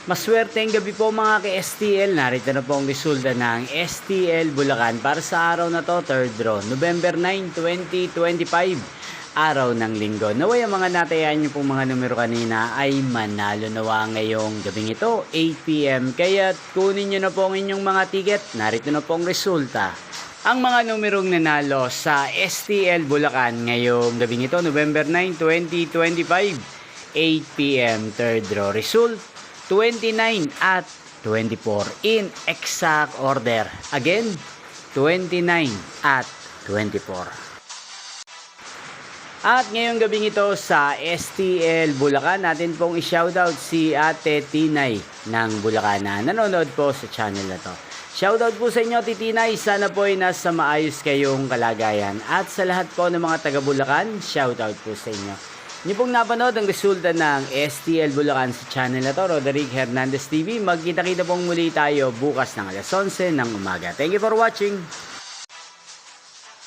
Maswerteng gabi po mga ka-STL. Narito na po ang resulta ng STL Bulacan para sa araw na to, third draw, November 9, 2025, araw ng linggo. Naway ang mga natayaan nyo pong mga numero kanina ay manalo nawa ngayong gabing ito, 8 PM. Kaya kunin nyo na po ang inyong mga ticket. Narito na po ang resulta. Ang mga numerong nanalo sa STL Bulacan ngayong gabing ito, November 9, 2025, 8 PM, third draw. Result 29 at 24 in exact order. Again, 29 at 24. At ngayong gabing ito sa STL Bulacan, natin pong i-shoutout si Ate Tinay ng Bulacan na nanonood po sa channel na to. Shoutout po sa inyo, Titinay. Sana po ay nasa maayos kayong kalagayan. At sa lahat po ng mga taga Bulacan, shoutout po sa inyo. Niyo pong napanood ang resulta ng STL Bulacan sa channel na to, Roderick Hernandez TV. Magkita-kita pong muli tayo bukas ng alas 11 ng umaga. Thank you for watching.